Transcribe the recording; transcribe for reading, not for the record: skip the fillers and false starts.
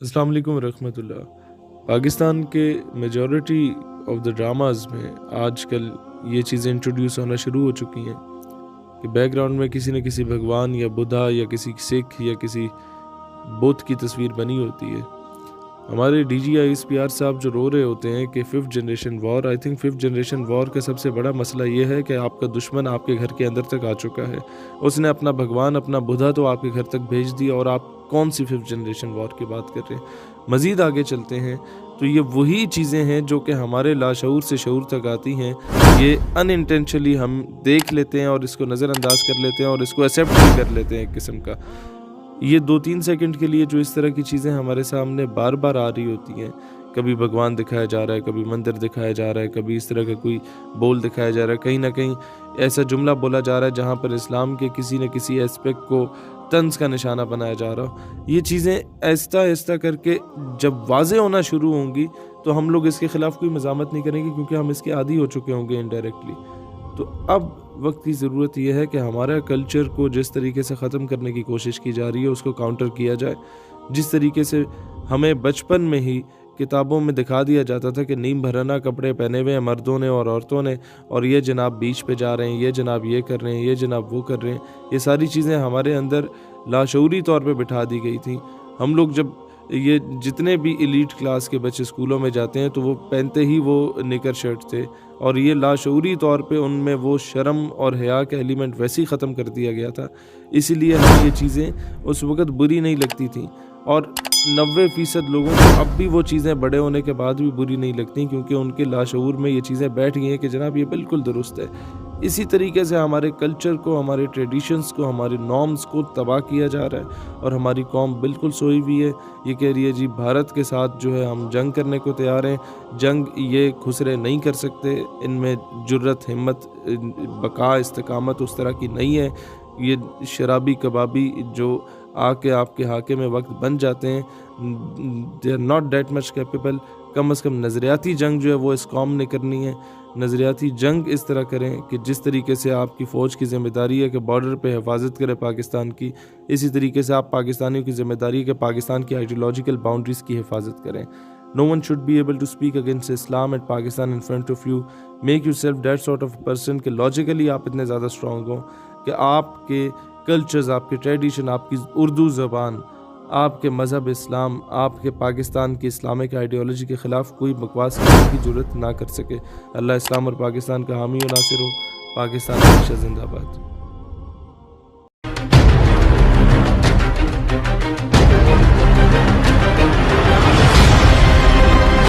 السلام علیکم ورحمۃ اللہ۔ پاکستان کے میجورٹی آف دا ڈراماز میں آج کل یہ چیزیں انٹروڈیوس ہونا شروع ہو چکی ہیں کہ بیک گراؤنڈ میں کسی نہ کسی بھگوان یا بدھا یا کسی سکھ یا کسی بت کی تصویر بنی ہوتی ہے۔ ہمارے D G I S P R صاحب جو رو رہے ہوتے ہیں کہ 5th generation war, I think 5th generation war کا سب سے بڑا مسئلہ یہ ہے کہ آپ کا دشمن آپ کے گھر کے اندر تک آ چکا ہے۔ اس نے اپنا بھگوان، اپنا بدھا تو آپ کے گھر تک بھیج دیا، اور آپ کون سی 5th جنریشن وار کی بات کر رہے ہیں؟ مزید آگے چلتے ہیں تو یہ وہی چیزیں ہیں جو کہ ہمارے لاشعور سے شعور تک آتی ہیں۔ یہ ان انٹینشنلی ہم دیکھ لیتے ہیں اور اس کو نظر انداز کر لیتے ہیں اور اس کو ایکسیپٹ بھی کر لیتے ہیں ایک قسم کا۔ یہ 2-3 سیکنڈ کے لیے جو اس طرح کی چیزیں ہمارے سامنے بار بار آ رہی ہوتی ہیں، کبھی بھگوان دکھایا جا رہا ہے، کبھی مندر دکھایا جا رہا ہے، کبھی اس طرح کا کوئی بول دکھایا جا رہا ہے، کہیں نہ کہیں ایسا جملہ بولا جا رہا ہے جہاں پر اسلام کے کسی نہ کسی ایسپیکٹ کو طنز کا نشانہ بنایا جا رہا ہو۔ یہ چیزیں آہستہ آہستہ کر کے جب واضح ہونا شروع ہوں گی تو ہم لوگ اس کے خلاف کوئی مزاحمت نہیں کریں گے، کیونکہ ہم اس کے عادی ہو چکے ہوں گے انڈائریکٹلی۔ تو اب وقت کی ضرورت یہ ہے کہ ہمارا کلچر کو جس طریقے سے ختم کرنے کی کوشش کی جا رہی ہے اس کو کاؤنٹر کیا جائے۔ جس طریقے سے ہمیں بچپن میں ہی کتابوں میں دکھا دیا جاتا تھا کہ نیم بھرنا کپڑے پہنے ہوئے ہیں مردوں نے اور عورتوں نے، اور یہ جناب بیچ پہ جا رہے ہیں، یہ جناب یہ کر رہے ہیں، یہ جناب وہ کر رہے ہیں، یہ ساری چیزیں ہمارے اندر لاشعوری طور پہ بٹھا دی گئی تھیں۔ ہم لوگ جب یہ جتنے بھی ایلیٹ کلاس کے بچے اسکولوں میں جاتے ہیں تو وہ پہنتے ہی وہ نکر شرٹ تھے، اور یہ لاشعوری طور پہ ان میں وہ شرم اور حیا کا ایلیمنٹ ویسے ہی ختم کر دیا گیا تھا۔ اسی لیے ہمیں یہ چیزیں اس وقت بری نہیں لگتی تھیں، اور 90% لوگوں کو اب بھی وہ چیزیں بڑے ہونے کے بعد بھی بری نہیں لگتی، کیونکہ ان کے لاشعور میں یہ چیزیں بیٹھ گئی ہیں کہ جناب یہ بالکل درست ہے۔ اسی طریقے سے ہمارے کلچر کو، ہمارے ٹریڈیشنز کو، ہمارے نارمز کو تباہ کیا جا رہا ہے، اور ہماری قوم بالکل سوئی ہوئی ہے۔ یہ کہہ رہی ہے جی بھارت کے ساتھ جو ہے ہم جنگ کرنے کو تیار ہیں، جنگ یہ خسرے نہیں کر سکتے، ان میں جرت، ہمت، بقا، استقامت اس طرح کی نہیں ہے۔ یہ شرابی کبابی جو آ کے آپ کے حاکے میں وقت بن جاتے ہیں، they are not that much capable. کم از کم نظریاتی جنگ جو ہے وہ اس قوم نے کرنی ہے۔ نظریاتی جنگ اس طرح کریں کہ جس طریقے سے آپ کی فوج کی ذمہ داری ہے کہ بارڈر پہ حفاظت کرے پاکستان کی، اسی طریقے سے آپ پاکستانیوں کی ذمہ داری ہے کہ پاکستان کی آئیڈیولوجیکل باؤنڈریز کی حفاظت کریں۔ No one should be able to speak against Islam and Pakistan in front of you. Make yourself that sort of person کہ logically آپ اتنے زیادہ strong ہوں کہ آپ کے کلچرز، آپ کے ٹریڈیشن، آپ کی اردو زبان، آپ کے مذہب اسلام، آپ کے پاکستان کی اسلامک آئیڈیالوجی کے خلاف کوئی بکواس کرنے کی جرت نہ کر سکے۔ اللہ اسلام اور پاکستان کا حامی و ناصر ہو۔ پاکستان ہمیشہ زندہ باد۔